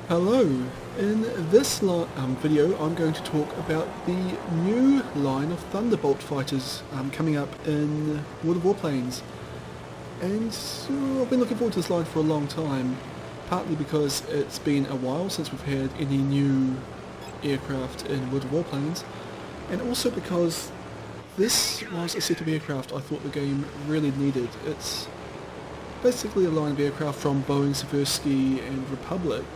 Hello! In this video I'm going to talk about the new line of Thunderbolt fighters coming up in World of Warplanes. And I've been looking forward to this line for a long time, partly because it's been a while since we've had any new aircraft in World of Warplanes, and also because this was a set of aircraft I thought the game really needed. It's basically a line of aircraft from Boeing, Seversky and Republic,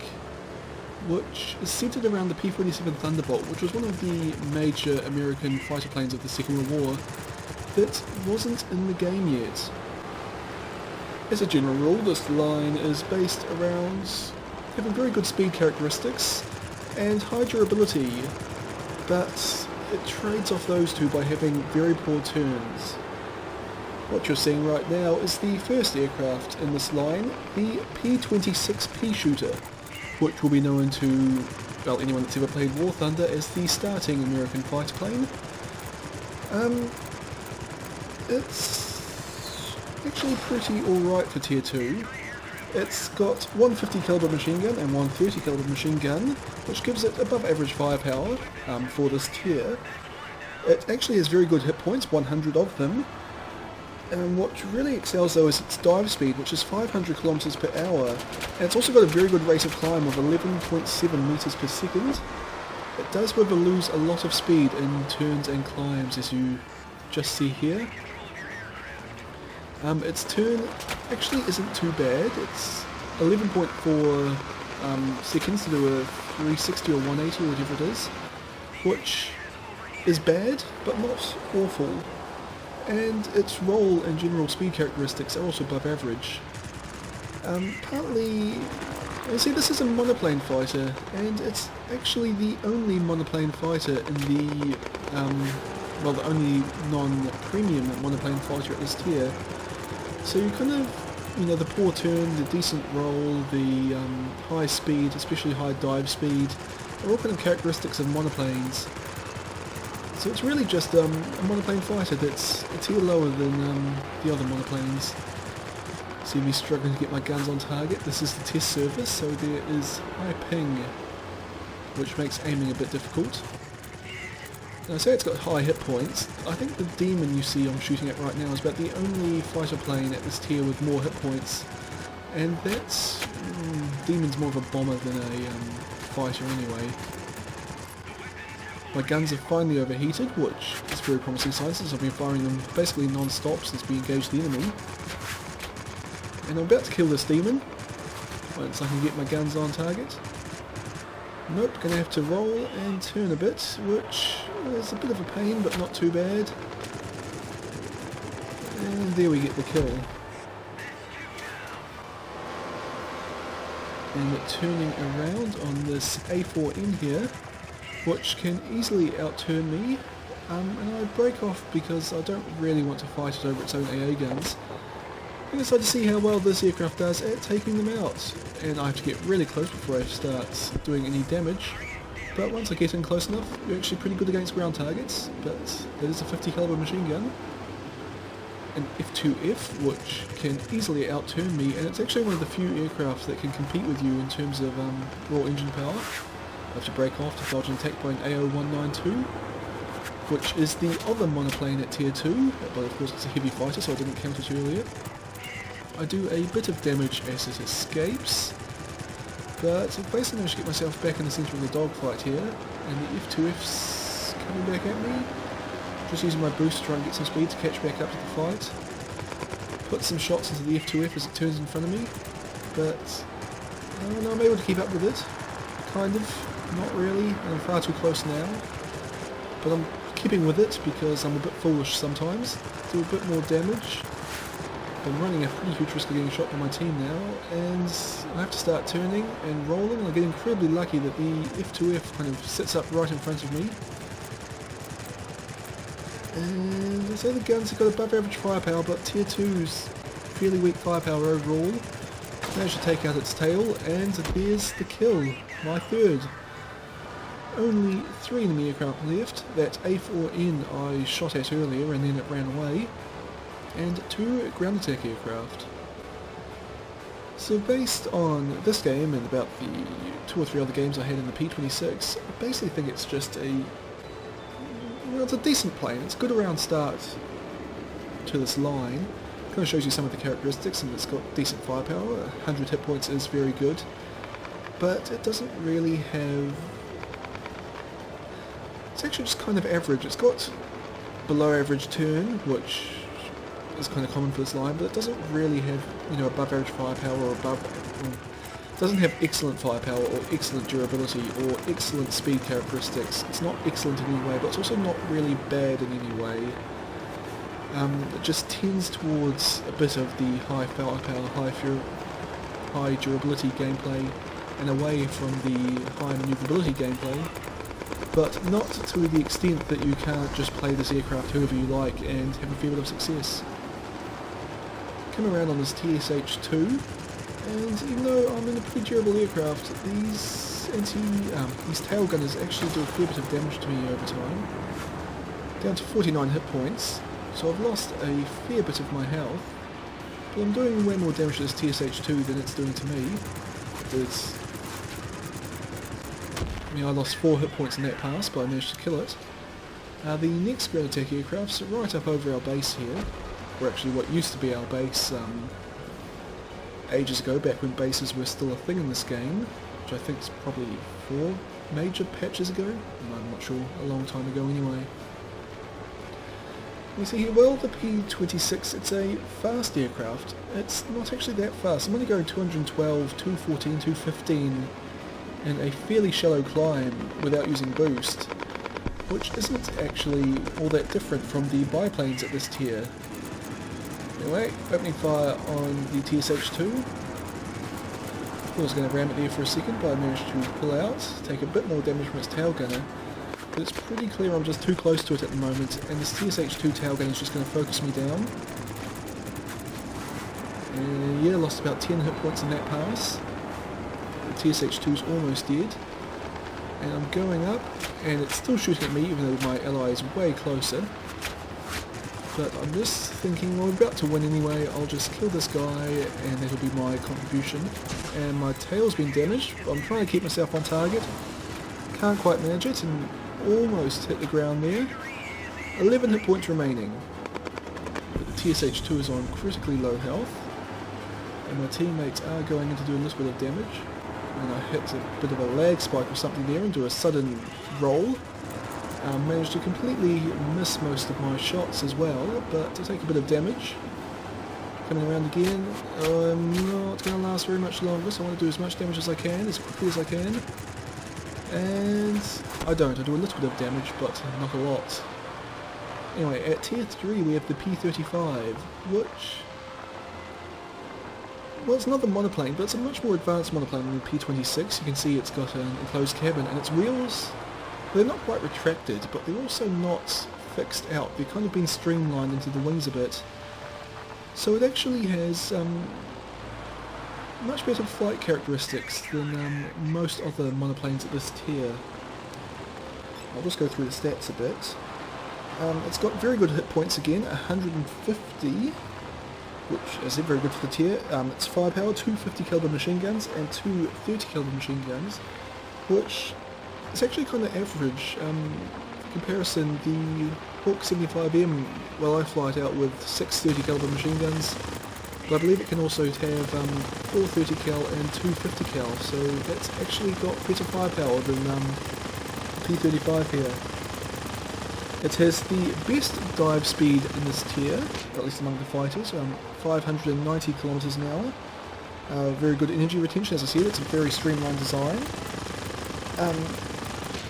which is centered around the P-47 Thunderbolt, which was one of the major American fighter planes of the Second World War that wasn't in the game yet. As a general rule, this line is based around having very good speed characteristics and high durability, but it trades off those two by having very poor turns. What you're seeing right now is the first aircraft in this line, the P-26 P-Shooter, which will be known to, well, anyone that's ever played War Thunder as the starting American fighter plane. It's actually pretty alright for Tier 2. It's got one 50 caliber machine gun and one 30 caliber machine gun, which gives it above average firepower for this tier. It actually has very good hit points, 100 of them. And what really excels though is its dive speed, which is 500 kilometers per hour, and it's also got a very good rate of climb of 11.7 meters per second. It does however lose a lot of speed in turns and climbs, as you just see here. Its turn actually isn't too bad. It's 11.4 seconds to do a 360 or 180 or whatever it is, which is bad but not awful. And its roll and general speed characteristics are also above average. Partly, you see, this is a monoplane fighter, and it's actually the only monoplane fighter in the, well, the only non-premium monoplane fighter at this tier. So you kind of, you know, the poor turn, the decent roll, the high speed, especially high dive speed, are all kind of characteristics of monoplanes. So it's really just a monoplane fighter that's a tier lower than the other monoplanes. See me struggling to get my guns on target. This is the test surface, so there is high ping, which makes aiming a bit difficult. Now I say it's got high hit points. I think the Demon you see I'm shooting at right now is about the only fighter plane at this tier with more hit points. And that's... Demon's more of a bomber than a fighter anyway. My guns have finally overheated, which is very promising signs since I've been firing them basically non-stop since we engaged the enemy. And I'm about to kill this demon, once I can get my guns on target. Nope, gonna have to roll and turn a bit, which is a bit of a pain, but not too bad. And there we get the kill. And turning around on this A4N here, which can easily outturn me, and I break off because I don't really want to fight it over its own AA guns. I decide to see how well this aircraft does at taking them out, and I have to get really close before I start doing any damage. But once I get in close enough, you're actually pretty good against ground targets, but that is a 50 caliber machine gun. An F2F, which can easily outturn me, and it's actually one of the few aircraft that can compete with you in terms of raw engine power. I have to break off to dodge an attack by an AO-192, which is the other monoplane at tier 2, but of course it's a heavy fighter so I didn't count it earlier. I do a bit of damage as it escapes, but I've basically managed to get myself back in the centre of the dogfight here, and the F2F's coming back at me. Just using my boost to try and get some speed to catch back up to the fight. Put some shots into the F2F as it turns in front of me, but no, I'm able to keep up with it. Kind of. Not really, I'm far too close now, but I'm keeping with it because I'm a bit foolish sometimes. Do a bit more damage. I'm running a pretty huge risk of getting shot by my team now, and I have to start turning and rolling. I get incredibly lucky that the F2F kind of sits up right in front of me. And so the guns have got above average firepower, but tier 2's fairly weak firepower overall. Managed to take out its tail, and there's the kill, my third. Only 3 enemy aircraft left, that A4N I shot at earlier and then it ran away, and 2 ground attack aircraft. So based on this game and about the 2 or 3 other games I had in the P-26, I basically think it's just it's a decent plane. It's a good around start to this line. Kind of shows you some of the characteristics, and it's got decent firepower. 100 hit points is very good, but it doesn't really have... It's actually just kind of average. It's got below average turn, which is kind of common for this line, but it doesn't really have, above average firepower or it doesn't have excellent firepower or excellent durability or excellent speed characteristics. It's not excellent in any way, but it's also not really bad in any way. It just tends towards a bit of the high firepower, high durability gameplay and away from the high manoeuvrability gameplay, but not to the extent that you can't just play this aircraft however you like and have a fair bit of success. Come around on this TSH-2, and even though I'm in a pretty durable aircraft, these tail gunners actually do a fair bit of damage to me over time. Down to 49 hit points, so I've lost a fair bit of my health, but I'm doing way more damage to this TSH-2 than it's doing to me. I lost 4 hit points in that pass, but I managed to kill it. The next ground attack aircraft's right up over our base here, or actually what used to be our base ages ago, back when bases were still a thing in this game, which I think is probably 4 major patches ago. I'm not sure, a long time ago anyway. You see here, well, the P-26, it's a fast aircraft. It's not actually that fast. I'm only going 212, 214, 215 in a fairly shallow climb without using boost, which isn't actually all that different from the biplanes at this tier. Anyway, opening fire on the TSH-2. I was going to ram it there for a second, but I managed to pull out, take a bit more damage from its tail gunner. But it's pretty clear I'm just too close to it at the moment, and this TSH-2 tail gunner is just going to focus me down. And yeah, lost about 10 hit points in that pass. The TSH-2 is almost dead. And I'm going up, and it's still shooting at me, even though my ally is way closer. But I'm just thinking, well, we're about to win anyway, I'll just kill this guy, and that'll be my contribution. And my tail's been damaged, but I'm trying to keep myself on target. Can't quite manage it, and almost hit the ground there. 11 hit points remaining. But the TSH-2 is on critically low health, and my teammates are going in to do a little bit of damage. And I hit a bit of a lag spike or something there and do a sudden roll. Managed to completely miss most of my shots as well, but to take a bit of damage. Coming around again. I'm not going to last very much longer, so I want to do as much damage as I can, as quickly as I can. And I do a little bit of damage, but not a lot. Anyway, at tier 3 we have the P-35, which... well, it's not the monoplane, but it's a much more advanced monoplane than the P-26. You can see it's got an enclosed cabin, and its wheels, they're not quite retracted, but they're also not fixed out. They've kind of been streamlined into the wings a bit. So it actually has much better flight characteristics than most other monoplanes at this tier. I'll just go through the stats a bit. It's got very good hit points again, 150, which is very good for the tier. It's firepower, 2 50 caliber machine guns and 2 30 caliber machine guns, which is actually kind of average. For comparison, the Hawk 75M, well, I fly it out with 6 30 caliber machine guns, but I believe it can also have 4 30 cal and 2 50 cal, so that's actually got better firepower than P-35 here. It has the best dive speed in this tier, at least among the fighters, 590 kilometers an hour. Very good energy retention, as I said. It's a very streamlined design.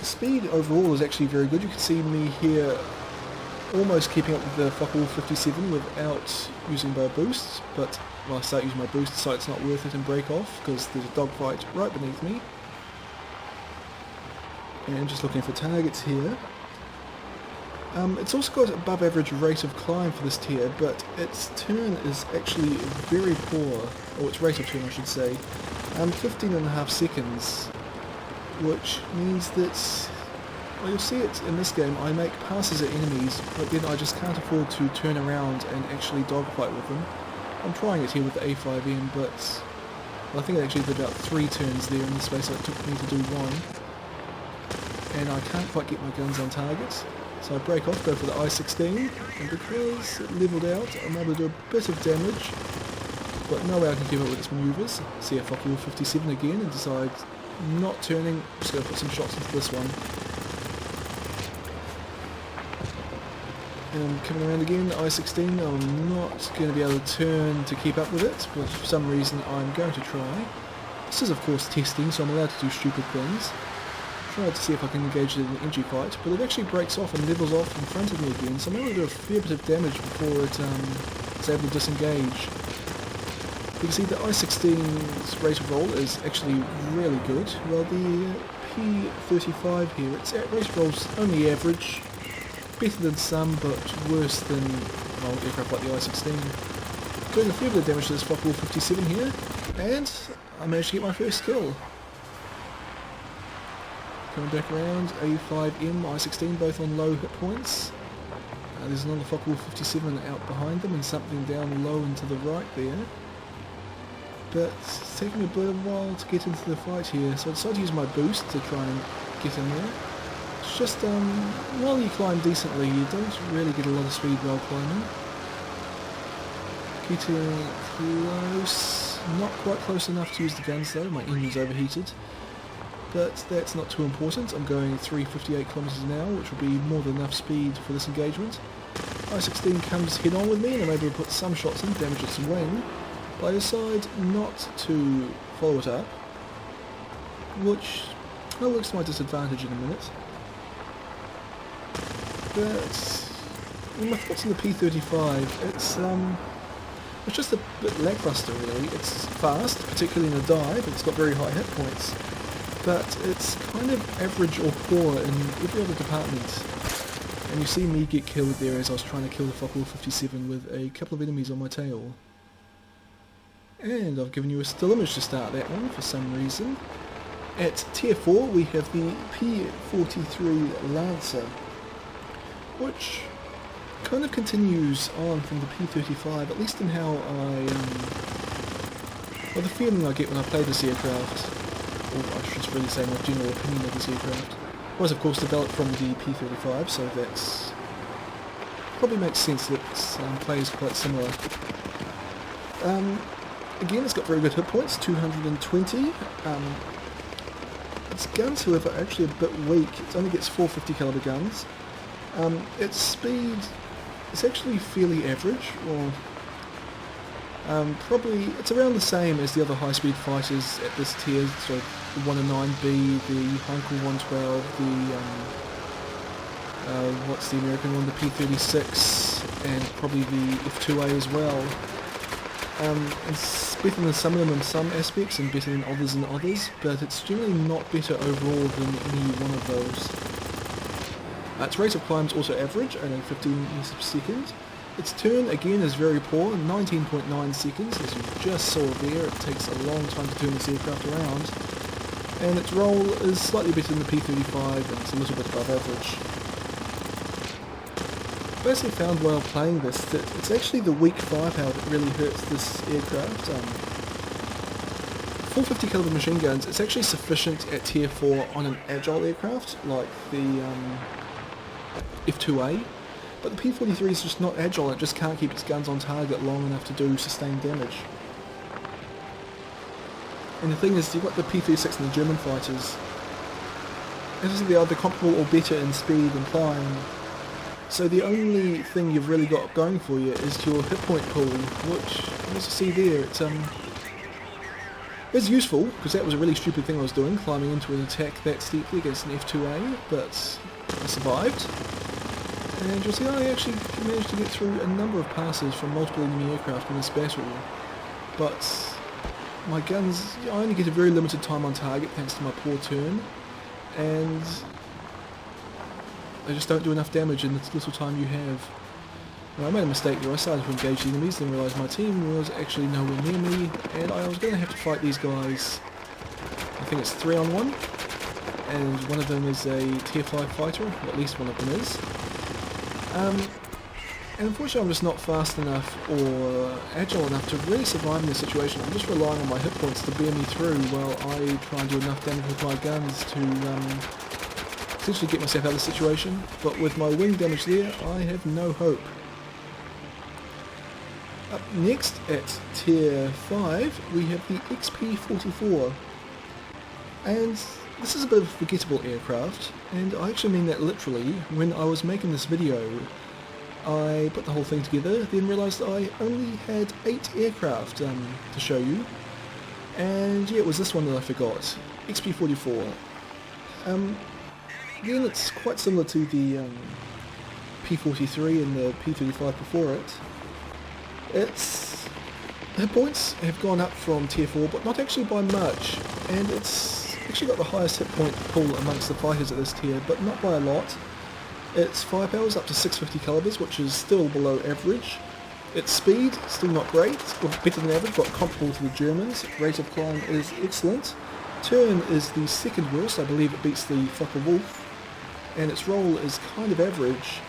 Speed overall is actually very good. You can see me here almost keeping up with the Fokker 57 without using my boosts, but when I start using my boost, so it's not worth it and break off because there's a dogfight right beneath me. And just looking for targets here. It's also got above average rate of climb for this tier, but its turn is actually very poor, or its rate of turn I should say, 15.5 seconds, which means that, well, you'll see it in this game, I make passes at enemies, but then I just can't afford to turn around and actually dogfight with them. I'm trying it here with the A5M, but Well, I think I actually did about 3 turns there in the space that it took me to do 1. And I can't quite get my guns on target. So I break off, go for the I-16, and because it levelled out, I'm able to do a bit of damage. But no way I can keep up with its manoeuvres. See a Fokker 57 again and decide not turning, just going to put some shots into this one. And I'm coming around again, I-16, I'm not going to be able to turn to keep up with it, but for some reason I'm going to try. This is of course testing, so I'm allowed to do stupid things. Tried to see if I can engage it in an entry fight, but it actually breaks off and levels off in front of me again, so I'm able to do a fair bit of damage before it's able to disengage. You can see the I-16's rate of roll is actually really good, while the P-35 here, its rate of roll's only average, better than some, but worse than aircraft like the I-16. Doing a fair bit of damage to this Fokker 57 here, and I managed to get my first kill. Coming back around, A5M, I-16 both on low hit points. There's another Fokker 57 out behind them and something down low and to the right there. But it's taking a bit of a while to get into the fight here, so I decided to use my boost to try and get in there. It's just, while you climb decently, you don't really get a lot of speed while climbing. Getting close, not quite close enough to use the guns though, my engine's overheated. But that's not too important. I'm going 358 kilometers an hour, which will be more than enough speed for this engagement. I-16 comes head on with me and I'm able to put some shots in, damage its wing. But I decide not to follow it up, which works to my disadvantage in a minute. But my thoughts on the P-35, it's just a bit lackluster really. It's fast, particularly in a dive, it's got very high hit points. But it's kind of average or poor in every other department. And you see me get killed there as I was trying to kill the Fokker 57 with a couple of enemies on my tail. And I've given you a still image to start that one for some reason. At Tier 4 we have the P-43 Lancer, which kind of continues on from the P-35, at least in how well, the feeling I get when I play this aircraft. Or I should really say my general opinion of this aircraft, was of course developed from the P-35, so that's probably makes sense that it plays quite similar. Again, it's got very good hit points, 220. Its guns, however, are actually a bit weak. It only gets 450 caliber guns. Its speed is actually fairly average, or probably it's around the same as the other high-speed fighters at this tier, so the 109B, the Heinkel 112, the what's the American one, the P-36, and probably the F2A as well. It's better than some of them in some aspects and better than others in others, but it's generally not better overall than any one of those. Its rate of climb is also average, only 15 meters per second. Its turn again is very poor, 19.9 seconds, as you just saw there. It takes a long time to turn this aircraft around. And its roll is slightly better than the P-35 and it's a little bit above average. I basically found while playing this that it's actually the weak firepower that really hurts this aircraft. 450 caliber machine guns, it's actually sufficient at tier 4 on an agile aircraft like the F2A. But the P-43 is just not agile, it just can't keep its guns on target long enough to do sustained damage. And the thing is, you've got the P-36 and the German fighters. As they're either comparable or better in speed and climb. So the only thing you've really got going for you is your hit point pool, which, as you see there, it's useful, because that was a really stupid thing I was doing, climbing into an attack that steeply against an F2A, but I survived. And you'll see I actually managed to get through a number of passes from multiple enemy aircraft in this battle, but my guns, I only get a very limited time on target thanks to my poor turn, and they just don't do enough damage in the little time you have. Now, I made a mistake there. I started to engage the enemies, then realised my team was actually nowhere near me, and I was going to have to fight these guys. I think it's 3-on-1, and one of them is a tier 5 fighter, or at least one of them is. And unfortunately I'm just not fast enough or agile enough to really survive in this situation. I'm just relying on my hit points to bear me through while I try and do enough damage with my guns to essentially get myself out of the situation. But with my wing damage there, I have no hope. Up next at tier 5 we have the XP-44. And this is a bit of a forgettable aircraft, and I actually mean that literally. When I was making this video, I put the whole thing together, then realised I only had 8 aircraft to show you, and yeah, it was this one that I forgot, XP-44. Again, it's quite similar to the P-43 and the P-35 before it. Its hit points have gone up from tier 4, but not actually by much, and it's actually got the highest hit point pool amongst the fighters at this tier, but not by a lot. Its firepower is up to 650 calibers, which is still below average. Its speed, still not great, or better than average, but comparable to the Germans. Rate of climb is excellent. Turn is the second worst, I believe it beats the Focke-Wulf, and its roll is kind of average.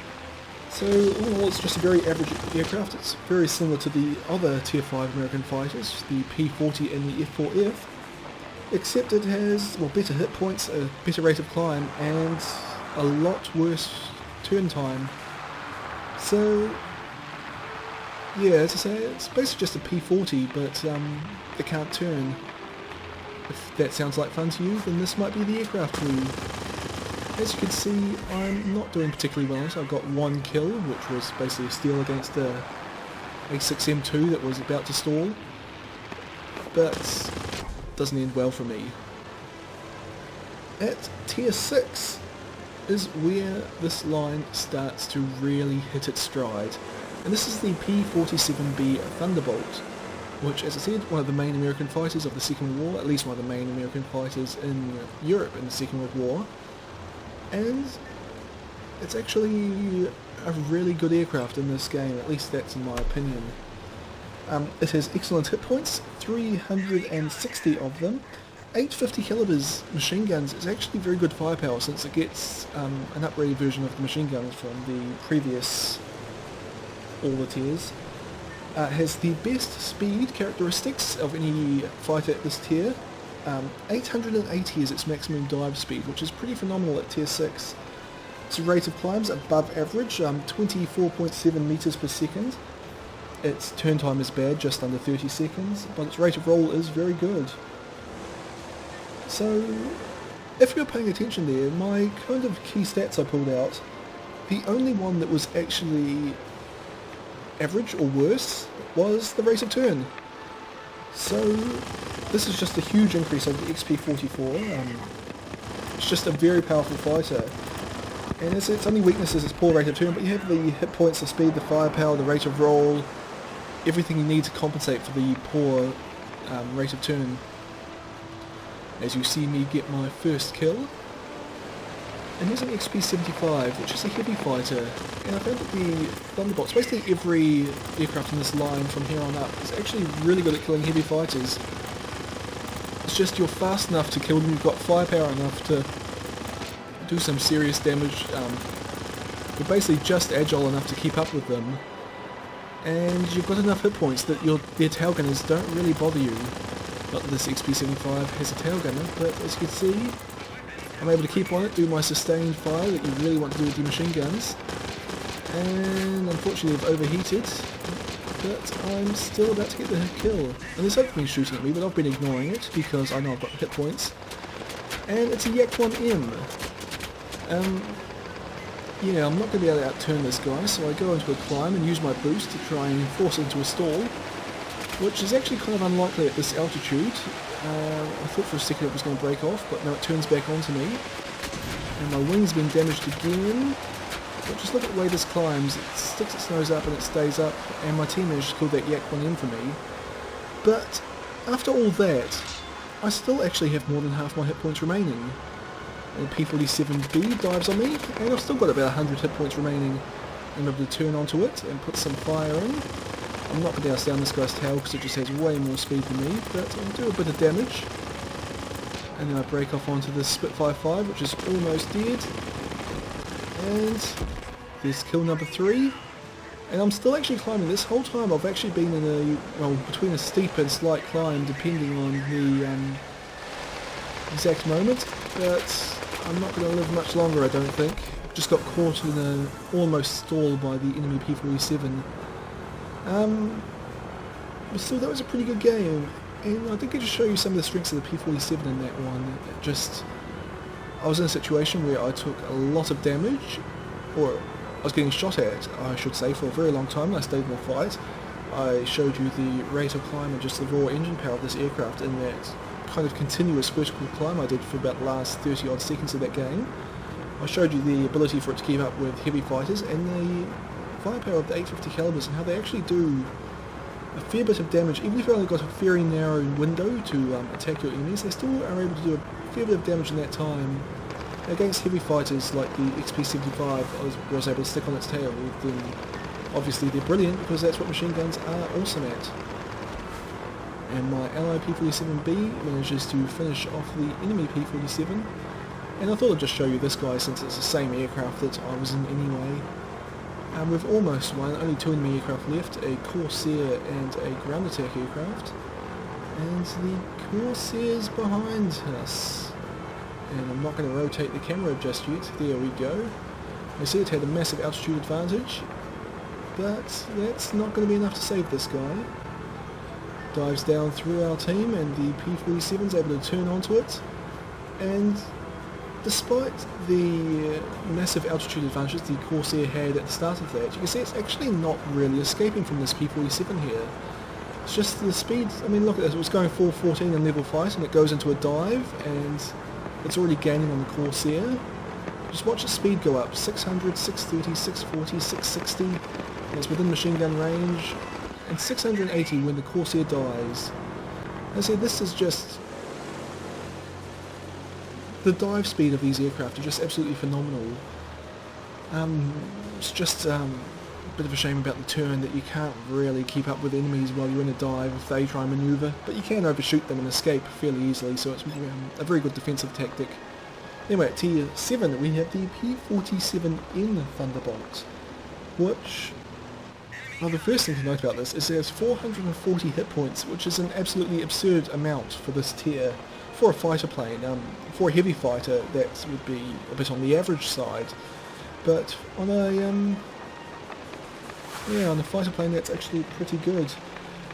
So all in all, it's just a very average aircraft. It's very similar to the other tier 5 American fighters, the P-40 and the F-4F. Except it has, well, better hit points, a better rate of climb, and a lot worse turn time. So, yeah, as I say, it's basically just a P-40, but it can't turn. If that sounds like fun to you, then this might be the aircraft for you. As you can see, I'm not doing particularly well, so I've got 1 kill, which was basically a steal against a A6M2 that was about to stall. But doesn't end well for me. At tier 6 is where this line starts to really hit its stride, and this is the P-47 Thunderbolt, which, as I said, one of the main American fighters of the Second World War, at least one of the main American fighters in Europe in the Second World War, and it's actually a really good aircraft in this game, at least that's in my opinion. It has excellent hit points, 360 of them. 850 calibers machine guns is actually very good firepower since it gets an upgraded version of the machine guns from the previous all the tiers. It has the best speed characteristics of any fighter at this tier. 880 is its maximum dive speed, which is pretty phenomenal at tier 6. Its rate of climb is above average, 24.7 meters per second. Its turn time is bad, just under 30 seconds, but its rate of roll is very good. So, if you're paying attention there, my kind of key stats I pulled out, the only one that was actually average or worse was the rate of turn. So, this is just a huge increase over the XP-44. It's just a very powerful fighter. And its only weakness is its poor rate of turn, but you have the hit points, the speed, the firepower, the rate of roll, everything you need to compensate for the poor rate of turn. As you see me get my first kill. And here's an XP-75, which is a heavy fighter, and I found that the Thunderbolts, basically every aircraft in this line from here on up, is actually really good at killing heavy fighters. It's just you're fast enough to kill them, you've got firepower enough to do some serious damage, you're basically just agile enough to keep up with them, and you've got enough hit points that their tail gunners don't really bother you. Not that this XP-75 has a tail gunner, but as you can see, I'm able to keep on it, do my sustained fire that you really want to do with your machine guns, and unfortunately I've overheated, but I'm still about to get the kill. And there's other things shooting at me, but I've been ignoring it because I know I've got hit points. And it's a Yak-1M. Yeah, I'm not going to be able to outturn this guy, so I go into a climb and use my boost to try and force it into a stall, which is actually kind of unlikely at this altitude. I thought for a second it was going to break off, but no, it turns back onto me. And my wing's been damaged again. But just look at the way this climbs. It sticks its nose up and it stays up, and my team managed to kill that Yak-1M for me. But after all that, I still actually have more than half my hit points remaining. And P-47B dives on me, and I've still got about 100 hit points remaining. I'm able to turn onto it and put some fire in. I'm not going to douse down this guy's tail because it just has way more speed than me, but I'll do a bit of damage. And then I break off onto the Spitfire 5, which is almost dead. And there's kill number 3. And I'm still actually climbing. This whole time I've actually been in a, well, between a steep and slight climb depending on the exact moment, but I'm not going to live much longer I don't think. Just got caught in a almost stall by the enemy P-47. But still, that was a pretty good game, and I did get to show you some of the strengths of the P-47 in that one. I was in a situation where I took a lot of damage, or I was getting shot at, I should say, for a very long time, and I stayed in the fight. I showed you the rate of climb and just the raw engine power of this aircraft in that kind of continuous vertical climb I did for about the last 30 odd seconds of that game. I showed you the ability for it to keep up with heavy fighters and the firepower of the 850 calibers and how they actually do a fair bit of damage. Even if you've only got a very narrow window to attack your enemies, they still are able to do a fair bit of damage in that time. Against heavy fighters like the XP-75, I was able to stick on its tail. Then obviously they're brilliant because that's what machine guns are awesome at. And my ally P-47B manages to finish off the enemy P-47. And I thought I'd just show you this guy since it's the same aircraft that I was in anyway. And we've almost won, only 2 enemy aircraft left, a Corsair and a ground attack aircraft. And the Corsair's behind us. And I'm not going to rotate the camera just yet, there we go. I see it had a massive altitude advantage, but that's not going to be enough to save this guy. Dives down through our team and the P-47's able to turn onto it. And despite the massive altitude advantages the Corsair had at the start of that, you can see it's actually not really escaping from this P-47 here. It's just the speed. I mean, look at this, it was going 414 in level flight and it goes into a dive and it's already gaining on the Corsair. Just watch the speed go up, 600, 630, 640, 660, and it's within machine gun range, and 680 when the Corsair dies. I say this is just... the dive speed of these aircraft are just absolutely phenomenal. It's just a bit of a shame about the turn that you can't really keep up with enemies while you're in a dive if they try and manoeuvre, but you can overshoot them and escape fairly easily, so it's a very good defensive tactic. Anyway, at tier 7 we have the P-47 Thunderbolt, which... well, the first thing to note about this is it has 440 hit points, which is an absolutely absurd amount for this tier. For a fighter plane, for a heavy fighter that would be a bit on the average side, but on a on a fighter plane that's actually pretty good.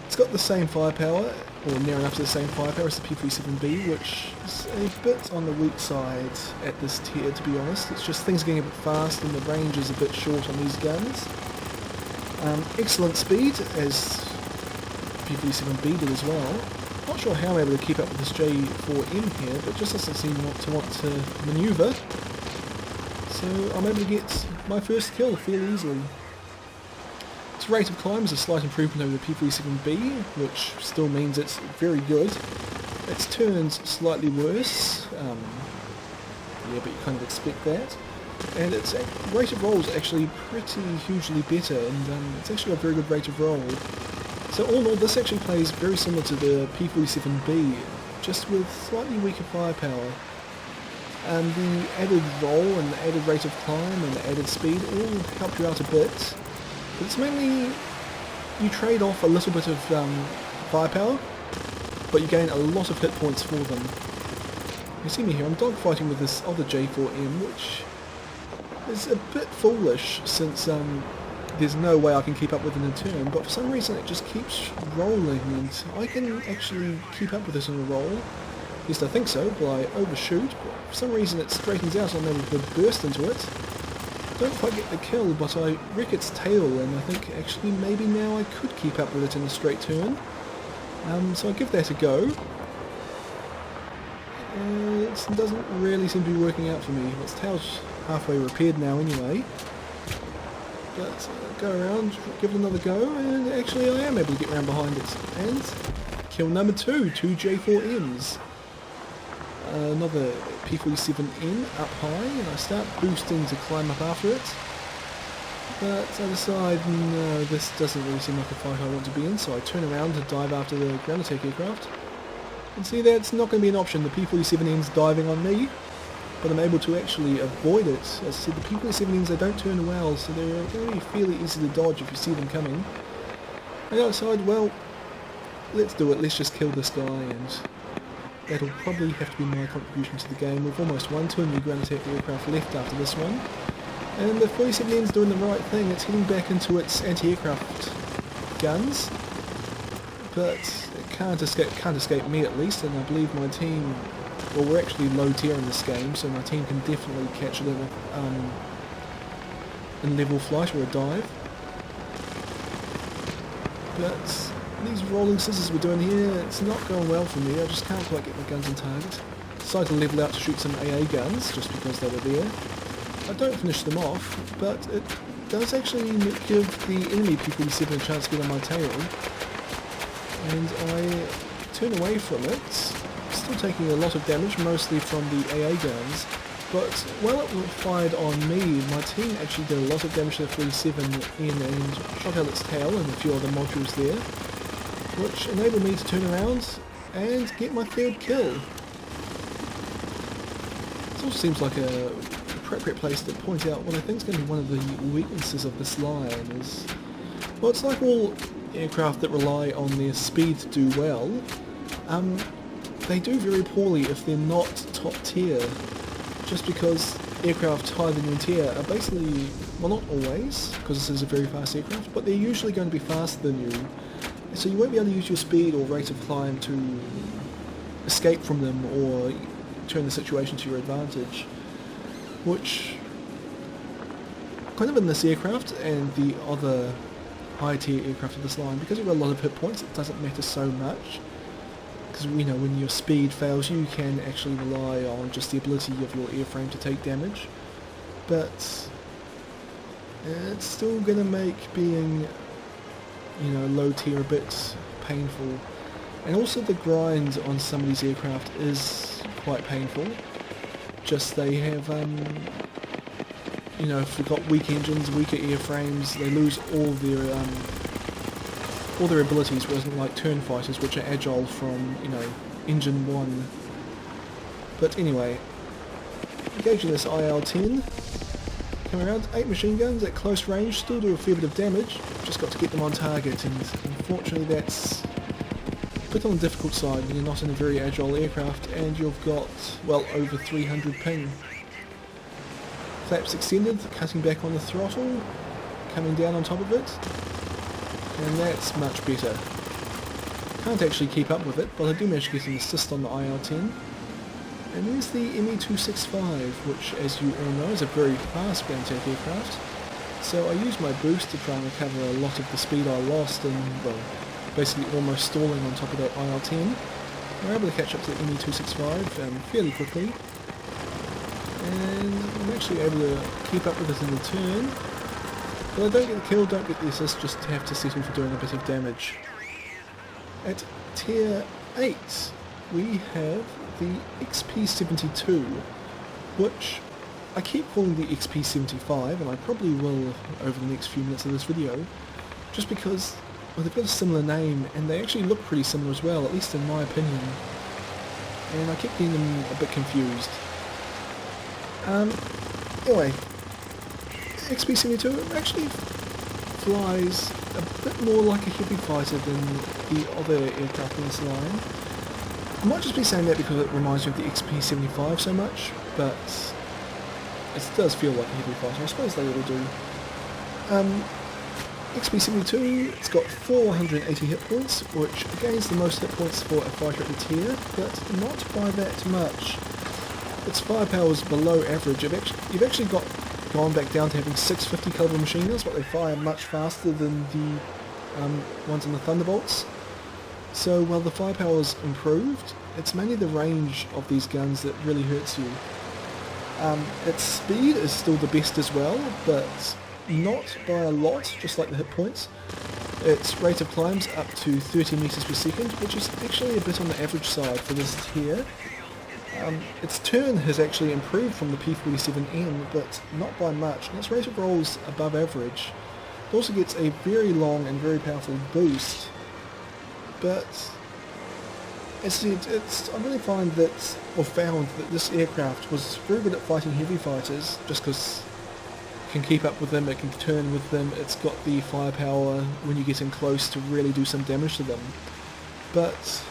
It's got the same firepower, or near enough to the same firepower as the P-47B, which is a bit on the weak side at this tier, to be honest. It's just things getting a bit fast and the range is a bit short on these guns. Excellent speed, as P-47B did as well. Not sure how I'm able to keep up with this J4M here, but just doesn't seem to want to manoeuvre. So I'm able to get my first kill fairly easily. Its rate of climb is a slight improvement over the P-47B, which still means it's very good. Its turns slightly worse, yeah, but you kind of expect that. And its rate of roll is actually pretty hugely better, and it's actually a very good rate of roll. So all in all, this actually plays very similar to the P-47B, just with slightly weaker firepower. And the added roll and the added rate of climb and the added speed all help you out a bit. But it's mainly, you trade off a little bit of firepower, but you gain a lot of hit points for them. You see me here, I'm dogfighting with this other J4M, which is a bit foolish since there's no way I can keep up with it in a turn, but for some reason it just keeps rolling, and I can actually keep up with this in a roll. At least I think so, but I overshoot, but for some reason it straightens out and I'm able to burst into it. Don't quite get the kill, but I wreck its tail, and I think actually maybe now I could keep up with it in a straight turn. So I give that a go. It doesn't really seem to be working out for me. Its tail's halfway repaired now anyway. But go around, give it another go, and actually I am able to get around behind it. And kill number 2, 2 J4Ms. Another P-47N up high, and I start boosting to climb up after it. But I decide, no, this doesn't really seem like a fight I want to be in, so I turn around to dive after the ground attack aircraft. And see, that's not going to be an option. The P-47N's diving on me. but I'm able to actually avoid it. As I said, the P-47s, they don't turn well, so they're going to be fairly easy to dodge if you see them coming. And outside, well, let's do it, let's just kill this guy, and that'll probably have to be my contribution to the game. We've almost won, 2 enemy ground attack aircraft left after this one. And the 47N's doing the right thing, it's heading back into its anti-aircraft guns, but it can't escape me at least, and I believe my team, well, we're actually low tier in this game, so my team can definitely catch it in level flight or a dive. But these rolling scissors we're doing here, it's not going well for me. I just can't quite get my guns on target. Decided to level out to shoot some AA guns just because they were there. I don't finish them off, but it does actually give the enemy P-47 a chance to get on my tail. And I turn away from it, still taking a lot of damage, mostly from the AA guns. But while it fired on me, my team actually did a lot of damage to the 47N and shot out its tail and a few other modules there, which enabled me to turn around and get my 3rd kill. This also seems like a appropriate place to point out what I think is going to be one of the weaknesses of this line is, well, it's like all aircraft that rely on their speed to do well, they do very poorly if they're not top tier, just because aircraft higher than you in tier are basically, well, not always, because this is a very fast aircraft, but they're usually going to be faster than you, so you won't be able to use your speed or rate of climb to escape from them or turn the situation to your advantage, which kind of in this aircraft and the other high tier aircraft of this line, because you've got a lot of hit points, it doesn't matter so much, because you know, when your speed fails you can actually rely on just the ability of your airframe to take damage, but it's still going to make being, you know, low tier a bit painful. And also the grind on some of these aircraft is quite painful. Just they have, you know, if we've got weak engines, weaker airframes, they lose all their abilities, whereas like turn fighters, which are agile from, you know, engine 1. But anyway, engaging this IL-10, coming around, 8 machine guns at close range, still do a fair bit of damage, just got to get them on target, and unfortunately that's a bit on the difficult side when you're not in a very agile aircraft and you've got, well, over 300 ping. Flaps extended, cutting back on the throttle, coming down on top of it, and that's much better. Can't actually keep up with it, but I do manage to get an assist on the IL-10. And there's the ME-265, which, as you all know, is a very fast ground attack aircraft. So I used my boost to try and recover a lot of the speed I lost and, well, basically almost stalling on top of that IL-10. We're able to catch up to the ME-265 fairly quickly. And I'm actually able to keep up with it in the turn. But I don't get the kill, don't get the assist, just have to settle for doing a bit of damage. At tier 8, we have the XP-72, which I keep calling the XP-75, and I probably will over the next few minutes of this video, just because, well, they've got a similar name, and they actually look pretty similar as well, at least in my opinion, and I keep getting them a bit confused. Anyway, XP-72 actually flies a bit more like a heavy fighter than the other aircraft in this line. I might just be saying that because it reminds me of the XP-75 so much, but it does feel like a heavy fighter. I suppose they all do. XP-72, it's got 480 hit points, which again is the most hit points for a fighter at the tier, but not by that much. Its firepower is below average. You've actually gone back down to having 650 caliber machine guns, but they fire much faster than the ones in the Thunderbolts. So while the firepower's improved, it's mainly the range of these guns that really hurts you. Its speed is still the best as well, but not by a lot, just like the hit points. Its rate of climb's up to 30 meters per second, which is actually a bit on the average side for this tier. Its turn has actually improved from the P-47N, but not by much, and its rate of roll's above average. It also gets a very long and very powerful boost, but as I said, I really find that, or found that this aircraft was very good at fighting heavy fighters, just because it can keep up with them, it can turn with them, it's got the firepower when you get in close to really do some damage to them. But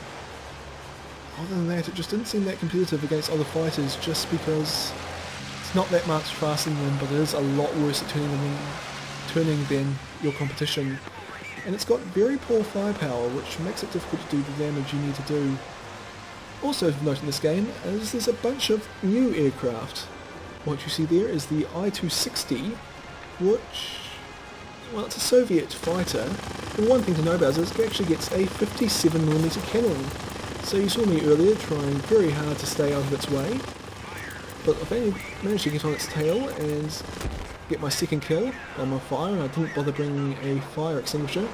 other than that, it just didn't seem that competitive against other fighters, just because it's not that much faster than them, but it is a lot worse at turning than your competition. And it's got very poor firepower, which makes it difficult to do the damage you need to do. Also of note in this game is there's a bunch of new aircraft. What you see there is the I-260, which, well, it's a Soviet fighter. And one thing to know about is it actually gets a 57mm cannon. So you saw me earlier trying very hard to stay out of its way, but I've only managed to get on its tail and get my second kill on my fire, and I didn't bother bringing a fire extinguisher.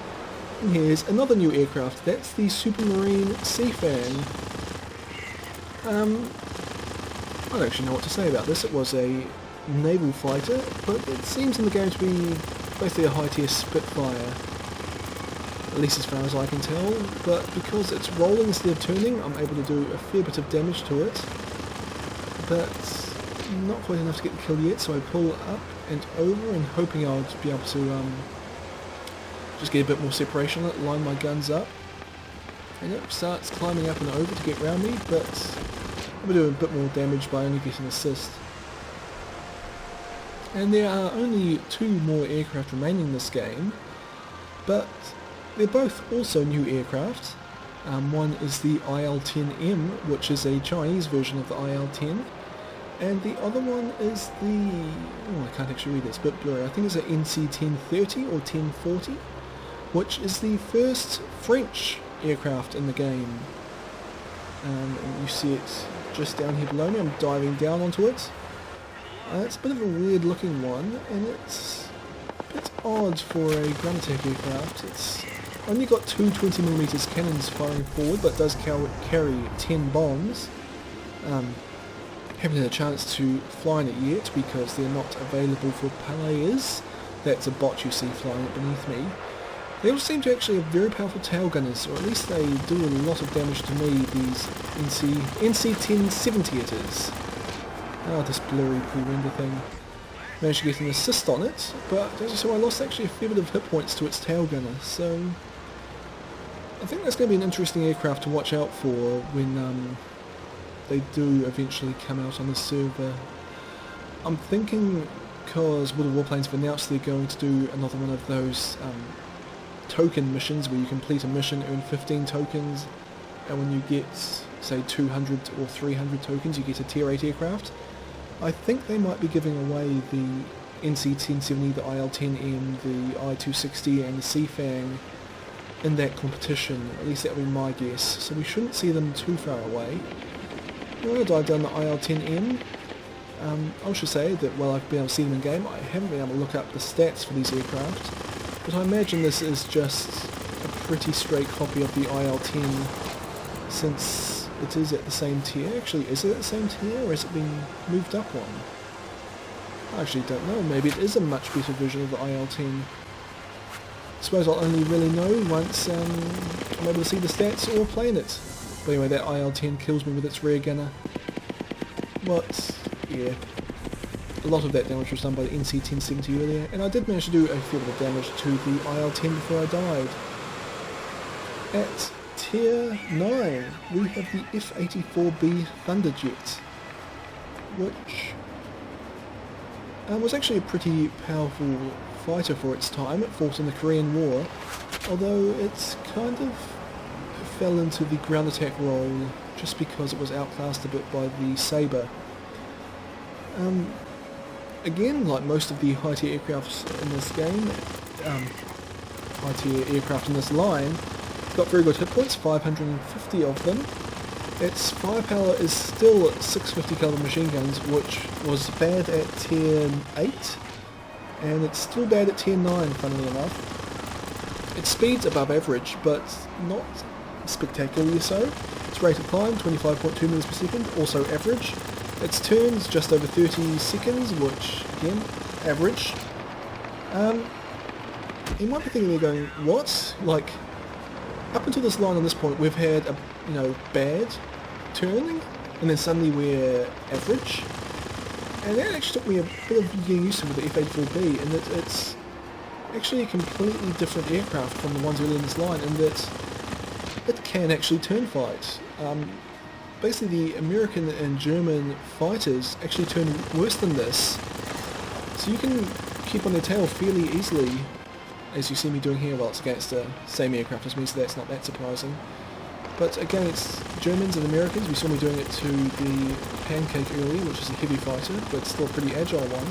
And here's another new aircraft, that's the Supermarine Seafang. I don't actually know what to say about this. It was a naval fighter, but it seems in the game to be basically a high-tier Spitfire, at least as far as I can tell, but because it's rolling instead of turning, I'm able to do a fair bit of damage to it, but not quite enough to get the kill yet, so I pull up and over and hoping I'll be able to just get a bit more separation on it, line my guns up, and it starts climbing up and over to get around me, but I'm going to do a bit more damage by only getting assist. And there are only 2 more aircraft remaining in this game, but they're both also new aircraft. One is the IL-10M, which is a Chinese version of the IL-10, and the other one is the, I can't actually read this, it's a bit blurry, I think it's an NC-1030 or 1040, which is the first French aircraft in the game. And you see it just down here below me, I'm diving down onto it. It's a bit of a weird looking one, and it's a bit odd for a ground attack aircraft. It's only got 2 20mm cannons firing forward, but does carry 10 bombs. Haven't had a chance to fly in it yet because they're not available for players. That's a bot you see flying it beneath me. They all seem to actually have very powerful tail gunners, or at least they do a lot of damage to me, these NC-1070 it is. Oh, this blurry pre-render thing. Managed to get an assist on it, but as you saw I lost actually a fair bit of hit points to its tail gunner, so I think that's going to be an interesting aircraft to watch out for when they do eventually come out on the server. I'm thinking, because World of Warplanes have announced they're going to do another one of those token missions where you complete a mission, earn 15 tokens, and when you get, say, 200 or 300 tokens you get a tier 8 aircraft. I think they might be giving away the NC-1070, the IL-10M, the I-260 and the Seafang in that competition. At least that would be my guess, so we shouldn't see them too far away. I'm going to dive down the IL-10M. I should say that while I've been able to see them in game, I haven't been able to look up the stats for these aircraft, but I imagine this is just a pretty straight copy of the IL-10 since it is at the same tier. Actually, is it at the same tier or has it been moved up one? I actually don't know, maybe it is a much better version of the IL-10. I suppose I'll only really know once I'm able to see the stats or playing it. But anyway, that IL-10 kills me with its rear gunner. But, yeah, a lot of that damage was done by the NC-1070 earlier, and I did manage to do a fair bit of damage to the IL-10 before I died. At Tier 9, we have the F-84B Thunderjet, which was actually a pretty powerful fighter for its time. It fought in the Korean War, although it's kind of fell into the ground attack role just because it was outclassed a bit by the Sabre. Again, like most of the high-tier aircrafts in this game, high-tier aircraft in this line, it's got very good hit points, 550 of them. Its firepower is still 650 caliber machine guns, which was bad at tier 8, and it's still bad at tier 9, funnily enough. Its speed's above average, but not spectacularly so. Its rate of climb, 25.2 meters per second, also average. Its turns, just over 30 seconds, which, again, average. You might be thinking, you're going, what? Like, up until this line on this point, we've had you know, bad turning, and then suddenly we're average. And that actually took me a bit of getting used to with the F-84B, and that it's actually a completely different aircraft from the ones earlier in this line, in that it can actually turn fight. Basically the American and German fighters actually turn worse than this, so you can keep on their tail fairly easily, as you see me doing here. Well, it's against the same aircraft as me, so that's not that surprising. But against Germans and Americans, we saw me doing it to the Pancake earlier, which is a heavy fighter, but still a pretty agile one.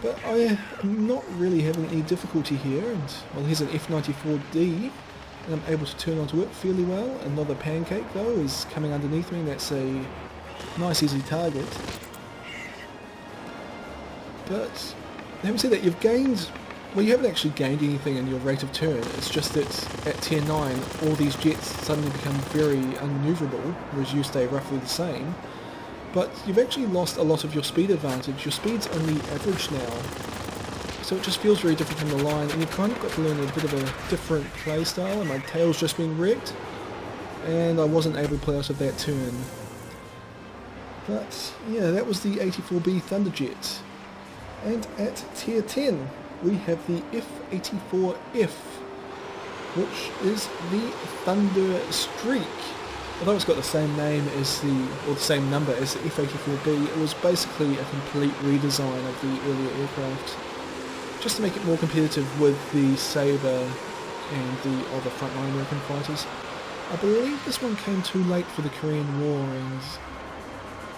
But I am not really having any difficulty here, and well, here's an F-94D, and I'm able to turn onto it fairly well. Another Pancake, though, is coming underneath me, and that's a nice easy target. But having said that, you've gained, well, you haven't actually gained anything in your rate of turn. It's just that at tier 9 all these jets suddenly become very unmanoeuvrable, whereas you stay roughly the same. But you've actually lost a lot of your speed advantage. Your speed's only average now, so it just feels very different from the line, and you've kind of got to learn a bit of a different play style, and my tail's just been wrecked, and I wasn't able to play out of that turn. But yeah, that was the 84B Thunderjet. And at tier 10 we have the F-84F, which is the Thunder Streak. Although it's got the same name as the same number as the F-84B, it was basically a complete redesign of the earlier aircraft, just to make it more competitive with the Sabre and the other frontline American fighters. I believe this one came too late for the Korean War, and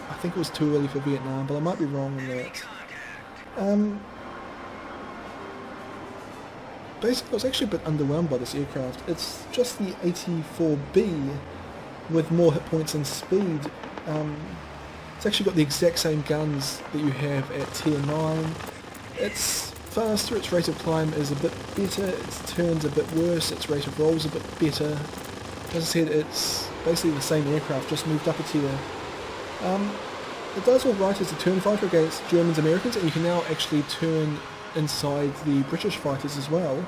I think it was too early for Vietnam, but I might be wrong on that. Basically, I was actually a bit underwhelmed by this aircraft. It's just the 84B with more hit points and speed. It's actually got the exact same guns that you have at tier 9. It's faster, its rate of climb is a bit better, its turn's a bit worse, its rate of roll is a bit better. As I said, it's basically the same aircraft, just moved up a tier. It does alright as a turn fighter against Germans and Americans, and you can now actually turn inside the British fighters as well.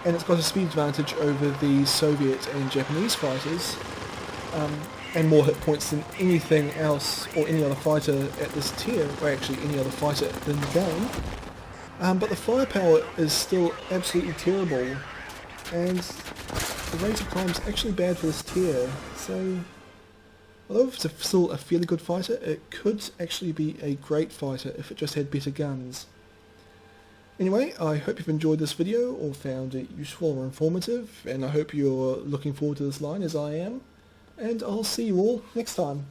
And it's got a speed advantage over the Soviet and Japanese fighters, and more hit points than anything else or any other fighter at this tier, or actually any other fighter in the game. But the firepower is still absolutely terrible, and the rate of climb is actually bad for this tier, so although it's still a fairly good fighter, it could actually be a great fighter if it just had better guns. Anyway, I hope you've enjoyed this video or found it useful or informative, and I hope you're looking forward to this line as I am, and I'll see you all next time.